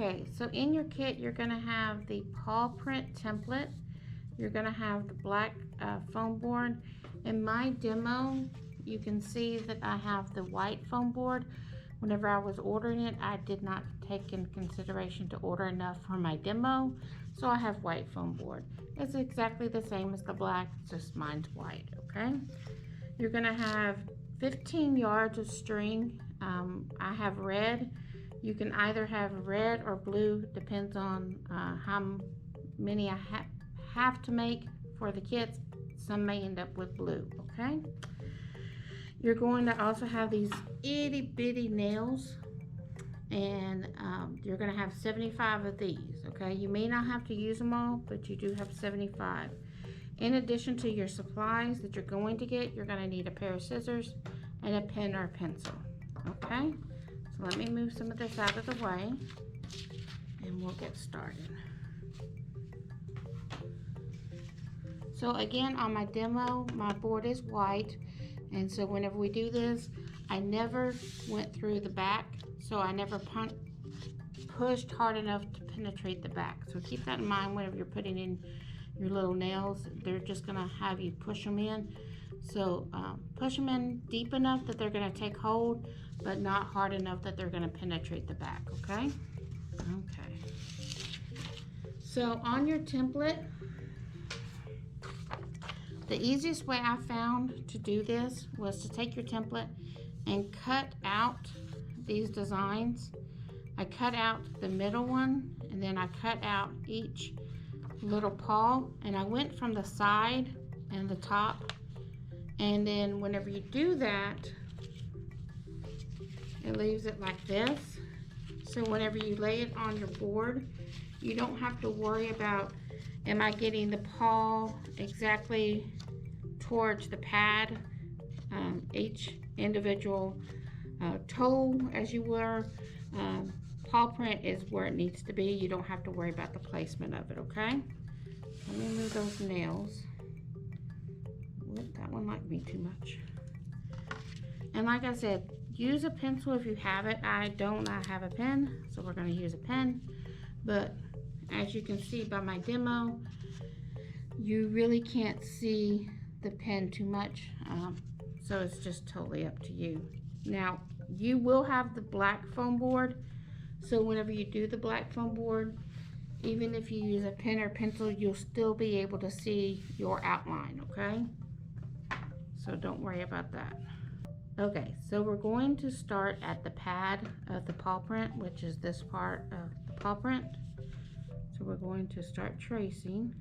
Okay, so in your kit, you're going to have the paw print template. You're going to have the black foam board. In my demo, you can see that I have the white foam board. Whenever I was ordering it, I did not take in consideration to order enough for my demo, so I have white foam board. It's exactly the same as the black, just mine's white, okay? You're going to have 15 yards of string. I have red. You can either have red or blue, depends on how many I have to make for the kits. Some may end up with blue, okay? You're going to also have these itty bitty nails, and you're going to have 75 of these, okay? You may not have to use them all, but you do have 75. In addition to your supplies that you're going to get, you're going to need a pair of scissors and a pen or a pencil, okay? So let me move some of this out of the way and we'll get started. So again, on my demo, my board is white, and so whenever we do this, I never went through the back, so I never pushed hard enough to penetrate the back. So keep that in mind whenever you're putting in your little nails. They're just gonna have you push them in. So push them in deep enough that they're gonna take hold, but not hard enough that they're gonna penetrate the back, okay? Okay. So on your template, the easiest way I found to do this was to take your template and cut out these designs. I cut out the middle one, and then I cut out each little paw, and I went from the side and the top, and then whenever you do that, it leaves it like this. So whenever you lay it on your board, you don't have to worry about, am I getting the paw exactly towards the pad, each individual toe, as you were. Paw print is where it needs to be. You don't have to worry about the placement of it, okay? Let me move those nails. Whoop, that one liked me too much. And like I said, use a pencil if you have it. I don't. I have a pen, so we're going to use a pen. But as you can see by my demo, you really can't see the pen too much, so it's just totally up to you. Now, you will have the black foam board, so whenever you do the black foam board, even if you use a pen or pencil, you'll still be able to see your outline, okay? So don't worry about that. Okay, so we're going to start at the pad of the paw print, which is this part of the paw print. So we're going to start tracing.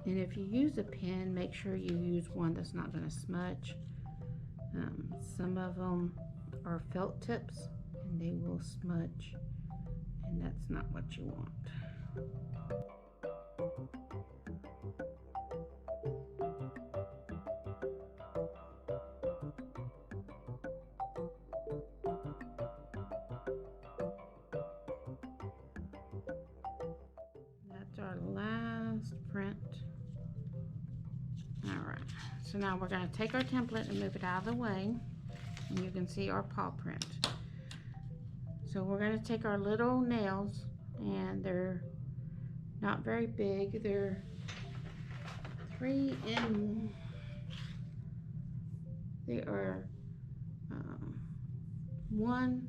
And if you use a pen, make sure you use one that's not going to smudge. Some of them are felt tips and they will smudge, and that's not what you want. That's our last print. Alright, so now we're going to take our template and move it out of the way, and you can see our paw print. So we're going to take our little nails, and they're not very big. They're 3 in, they are 1/10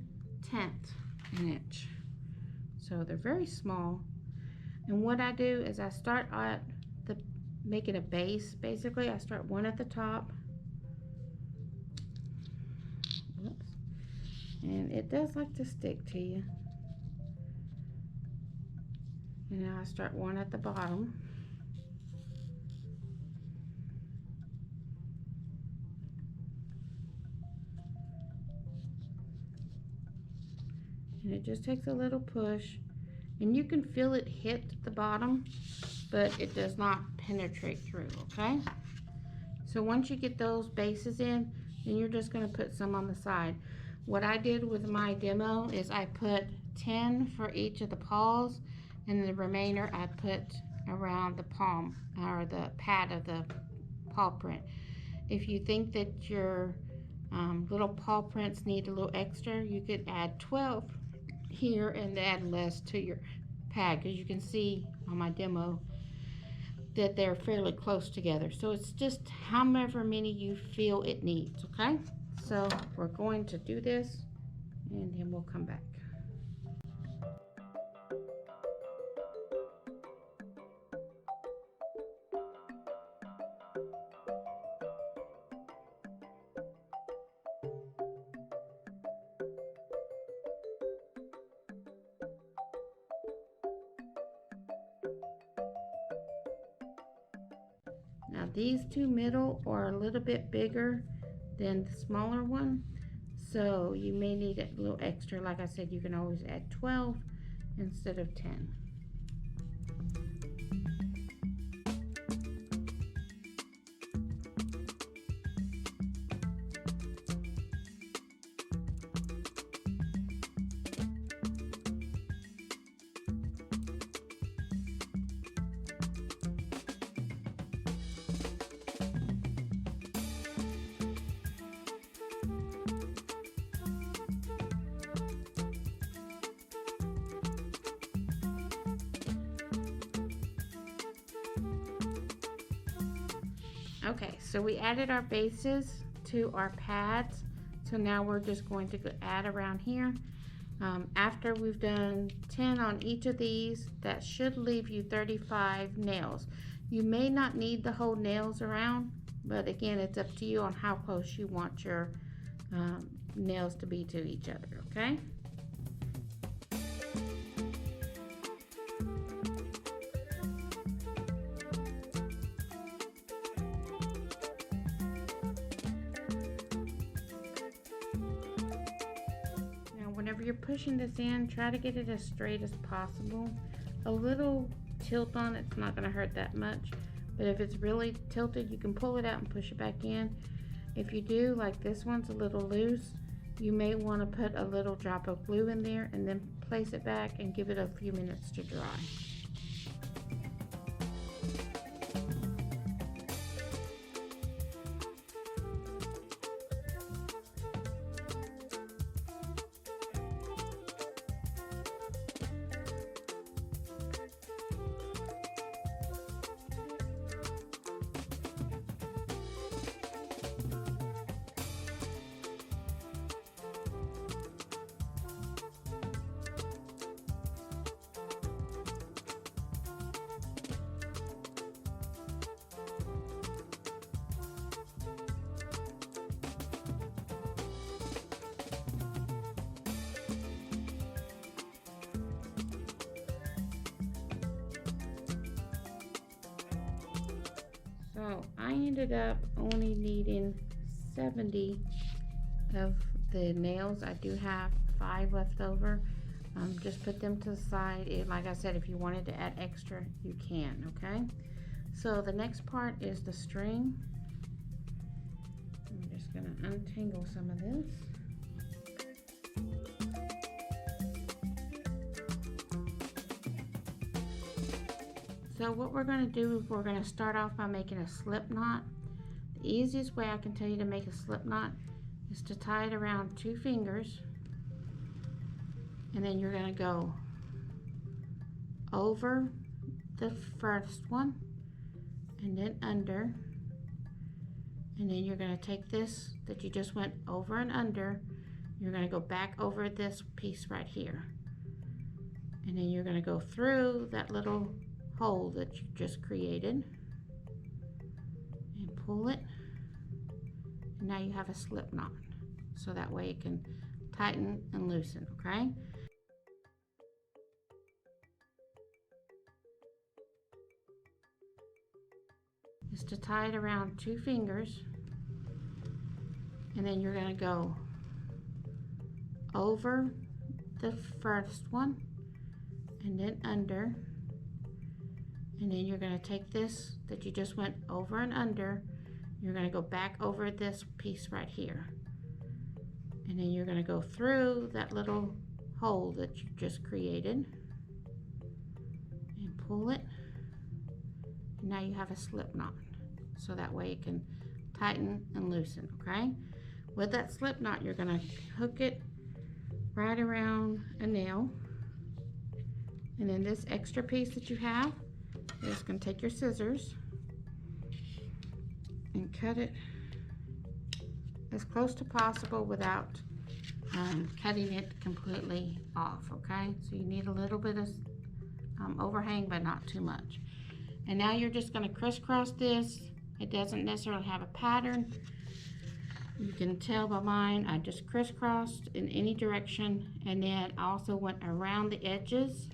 an inch. So they're very small. And what I do is I start at making a base. Basically, I start one at the top. Whoops. And it does like to stick to you. And now I start one at the bottom. And it just takes a little push, and you can feel it hit the bottom, but it does not penetrate through, okay? So once you get those bases in, then you're just going to put some on the side. What I did with my demo is I put 10 for each of the paws and the remainder I put around the palm or the pad of the paw print. If you think that your little paw prints need a little extra, you could add 12 here and add less to your pad, because you can see on my demo that they're fairly close together. So it's just however many you feel it needs, okay? So we're going to do this and then we'll come back. Now these two middle are a little bit bigger than the smaller one, so you may need a little extra. Like I said, you can always add 12 instead of 10. Okay, so we added our bases to our pads. So now we're just going to add around here. After we've done 10 on each of these, that should leave you 35 nails. You may not need the whole nails around, but again, it's up to you on how close you want your nails to be to each other, okay? Whenever you're pushing this in, try to get it as straight as possible. A little tilt on it's not going to hurt that much, but if it's really tilted, you can pull it out and push it back in. If you do, like this one's a little loose, you may want to put a little drop of glue in there and then place it back and give it a few minutes to dry. So I ended up only needing 70 of the nails. I do have 5 left over. Just put them to the side. Like I said, if you wanted to add extra, you can, okay? So the next part is the string. I'm just gonna untangle some of this. So what we're going to do is we're going to start off by making a slip knot. The easiest way I can tell you to make a slip knot is to tie it around 2 fingers, and then you're going to go over the first one and then under, and then you're going to take this that you just went over and under, you're going to go back over this piece right here, and then you're going to go through that little hole that you just created and pull it, and now you have a slip knot, so that way it can tighten and loosen, okay? Is to tie it around 2 fingers, and then you're going to go over the first one and then under, and then you're going to take this that you just went over and under, you're going to go back over this piece right here, and then you're going to go through that little hole that you just created pull it. Now you have a slip knot, so that way it can tighten and loosen, okay? With that slip knot, you're gonna hook it right around a nail, and then this extra piece that you have, you're just gonna take your scissors and cut it as close to possible without cutting it completely off, okay? So you need a little bit of overhang, but not too much. And now you're just going to crisscross this. It doesn't necessarily have a pattern. You can tell by mine, I just crisscrossed in any direction, and then I also went around the edges,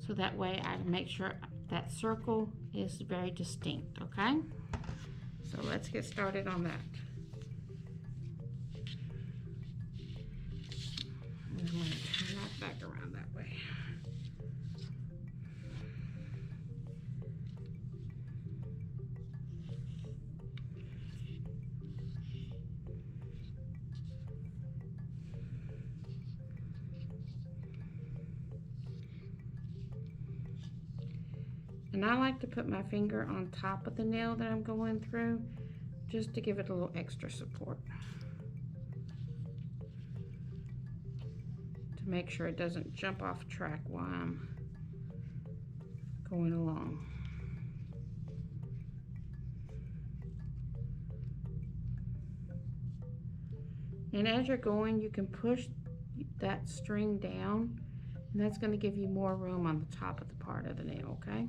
so that way I make sure that circle is very distinct, okay? So let's get started on that. I'm going to turn that back around that way. And I like to put my finger on top of the nail that I'm going through, just to give it a little extra support, to make sure it doesn't jump off track while I'm going along. And as you're going, you can push that string down, and that's going to give you more room on the top of the part of the nail, okay?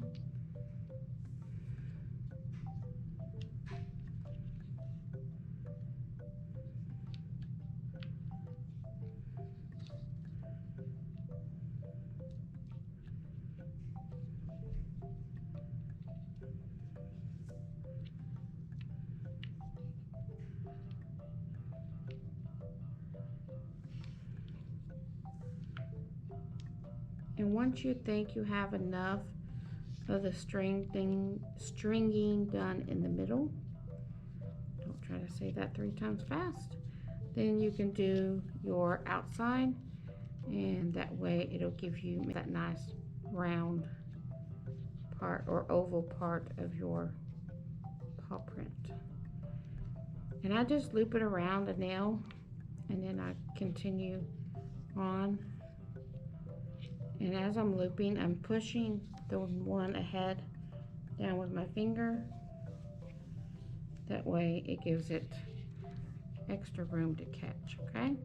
And once you think you have enough of the stringing done in the middle, don't try to say that 3 times fast, then you can do your outside, and that way it'll give you that nice round part or oval part of your paw print. And I just loop it around the nail, and then I continue on. And as I'm looping, I'm pushing the one ahead down with my finger. That way it gives it extra room to catch, okay?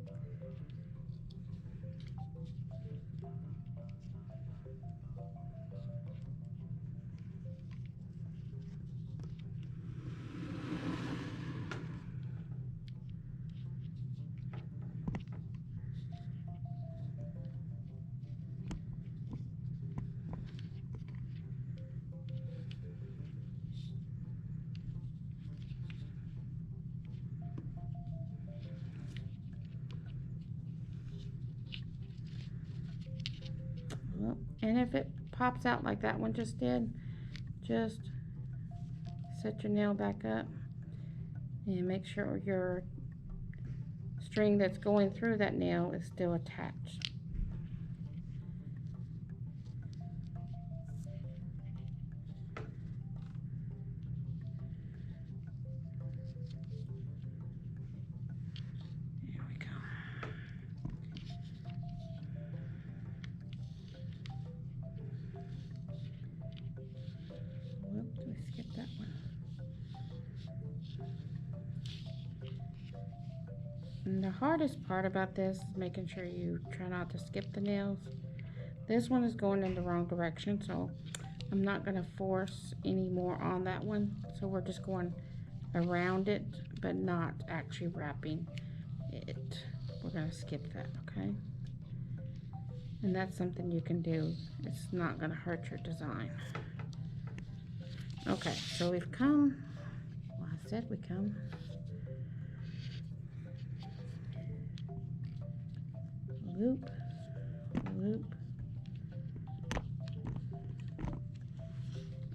And if it pops out like that one just did, just set your nail back up and make sure your string that's going through that nail is still attached. There we go. Whoops, we skipped that one. And the hardest part about this is making sure you try not to skip the nails. This one is going in the wrong direction, so I'm not going to force any more on that one. So we're just going around it, but not actually wrapping it. We're going to skip that, okay? And that's something you can do. It's not going to hurt your design. Okay, so we've come, well, I said we come. Loop, loop.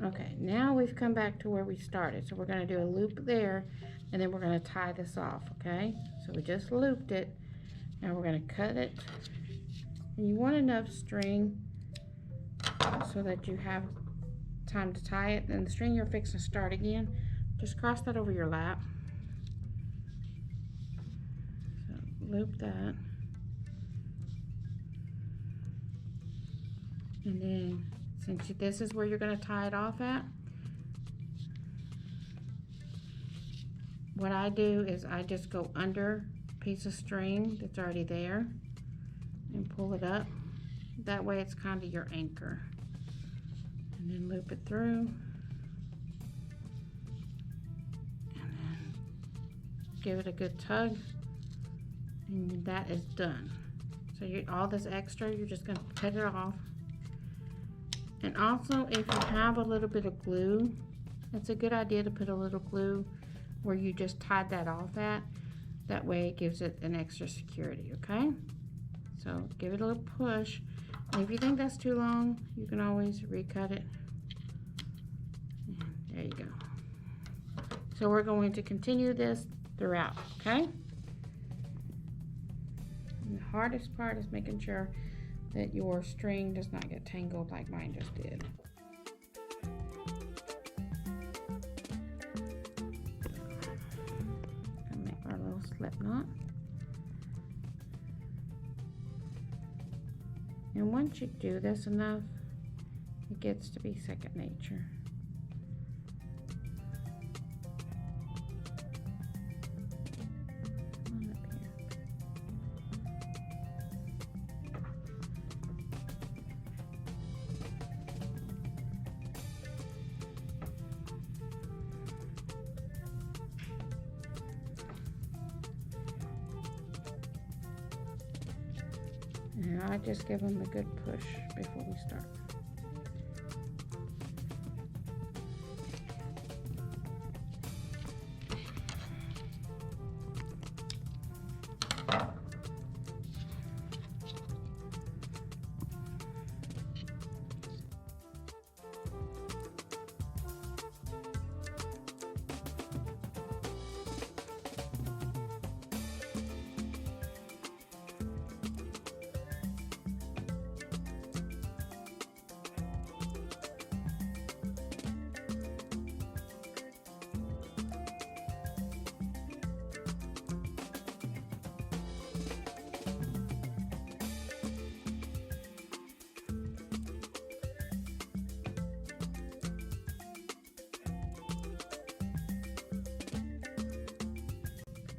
Okay, now we've come back to where we started. So we're going to do a loop there, and then we're going to tie this off, okay? So we just looped it. Now we're going to cut it. And you want enough string so that you have time to tie it, then the string you're fixing to start again, just cross that over your lap. So loop that. And then, since this is where you're going to tie it off at, what I do is I just go under a piece of string that's already there and pull it up. That way it's kind of your anchor. And then loop it through. And then give it a good tug. And that is done. So all this extra, you're just going to cut it off. And also, if you have a little bit of glue, it's a good idea to put a little glue where you just tied that off at. That way it gives it an extra security, okay? So give it a little push. And if you think that's too long, you can always recut it. And there you go. So we're going to continue this throughout, okay? And the hardest part is making sure that your string does not get tangled like mine just did. And make our little slip knot. And once you do this enough, it gets to be second nature. And I just give them a good push before we start.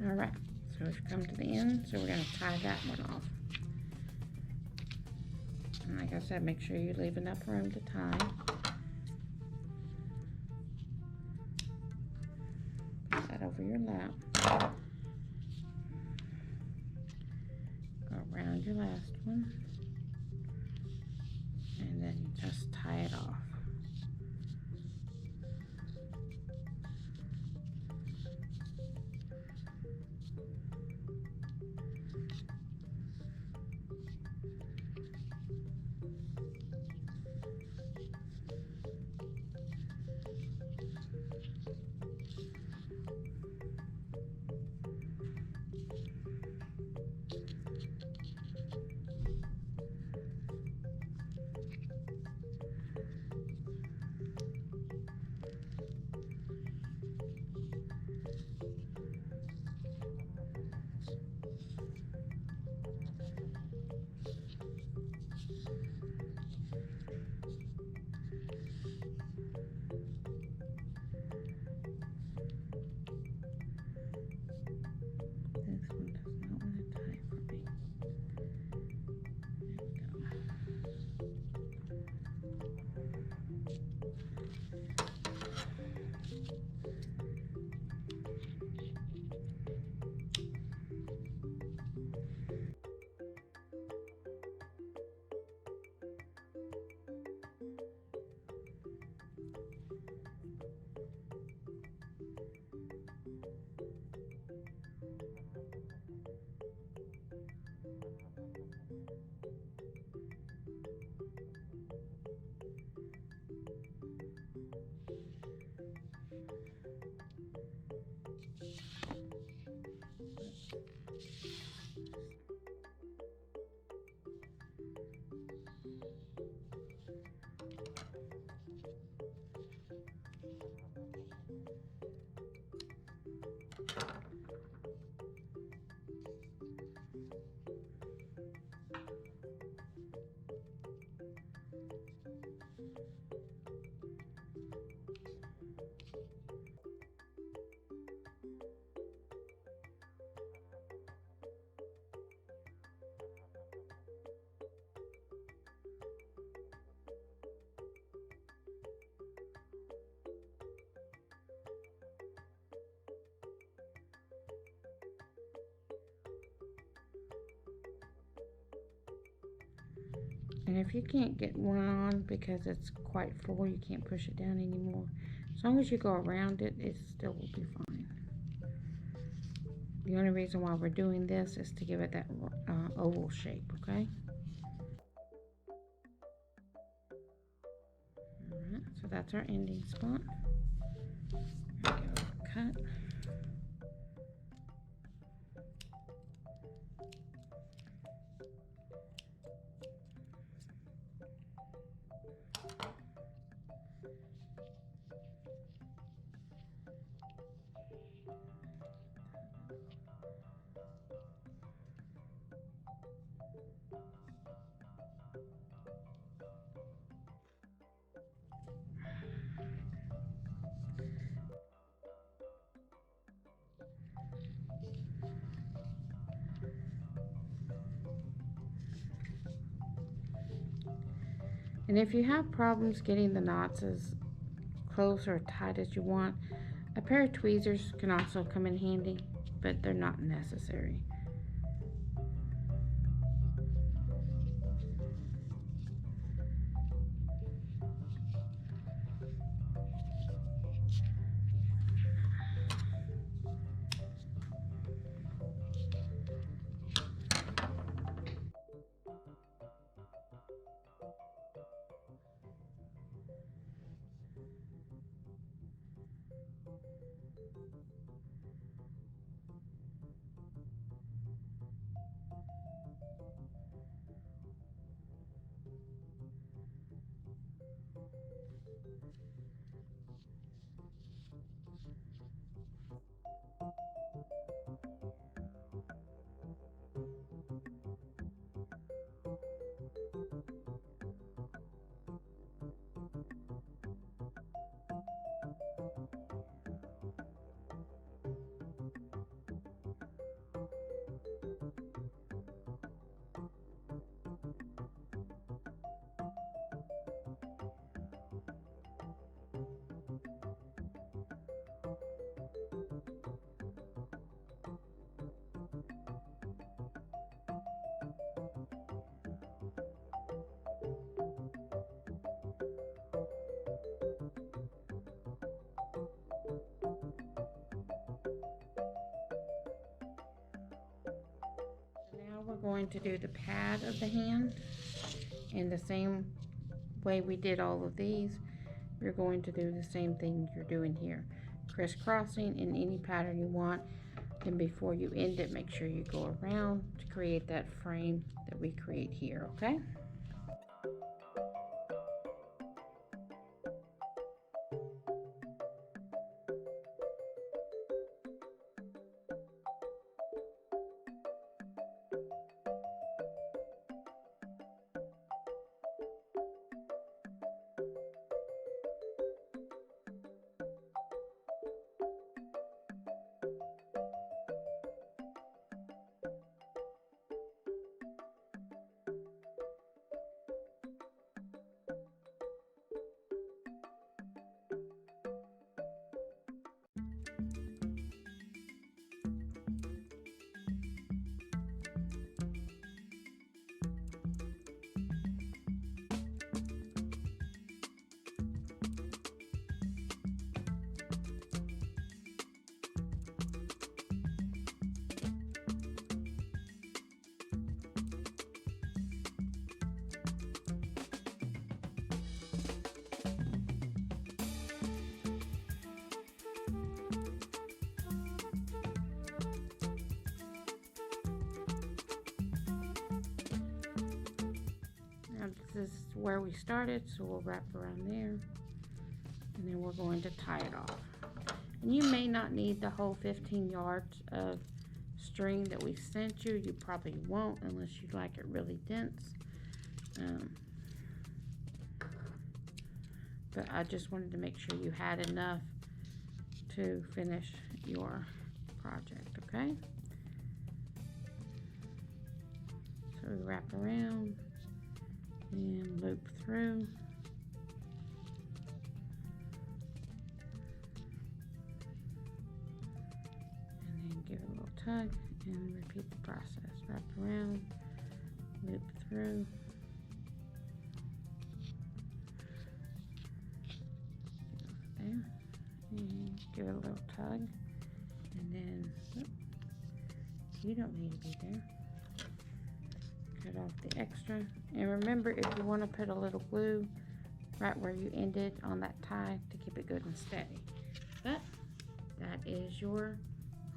All right, so we've come to the end, so we're going to tie that one off. And like I said, make sure you leave enough room to tie. Put that over your lap. Go around your last one. And then just tie it off. And if you can't get one on because it's quite full, you can't push it down anymore. As long as you go around it, it still will be fine. The only reason why we're doing this is to give it that oval shape, okay? Alright, so that's our ending spot. Cut. And if you have problems getting the knots as close or tight as you want, a pair of tweezers can also come in handy, but they're not necessary. Now we're going to do the pad of the hand in the same way we did all of these. You're going to do the same thing you're doing here, crisscrossing in any pattern you want. Then before you end it, make sure you go around to create that frame that we create here, okay? Now this is where we started, so we'll wrap around there, and then we're going to tie it off. And you may not need the whole 15 yards of string that we sent you. You probably won't unless you like it really dense. But I just wanted to make sure you had enough to finish your project, okay? So we wrap around and loop through. And then give it a little tug and repeat the process. Wrap around, loop through, give it a little tug. And then, you don't need to be there. Cut off the extra. And remember, if you want to put a little glue right where you ended on that tie to keep it good and steady. But that is your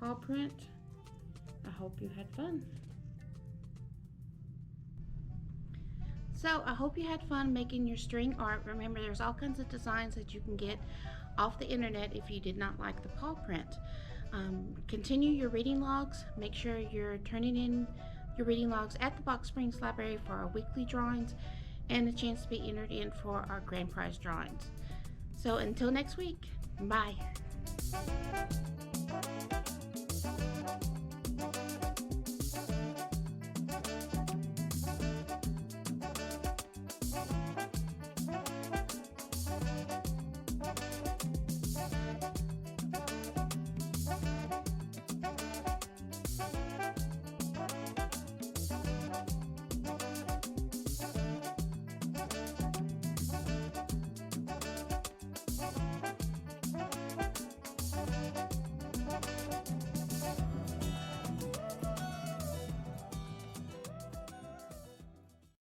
paw print. I hope you had fun. So I hope you had fun making your string art. Remember, there's all kinds of designs that you can get off the internet if you did not like the paw print. Continue your reading logs. Make sure you're turning in your reading logs at the Box Springs Library for our weekly drawings and a chance to be entered in for our grand prize drawings. So until next week, bye.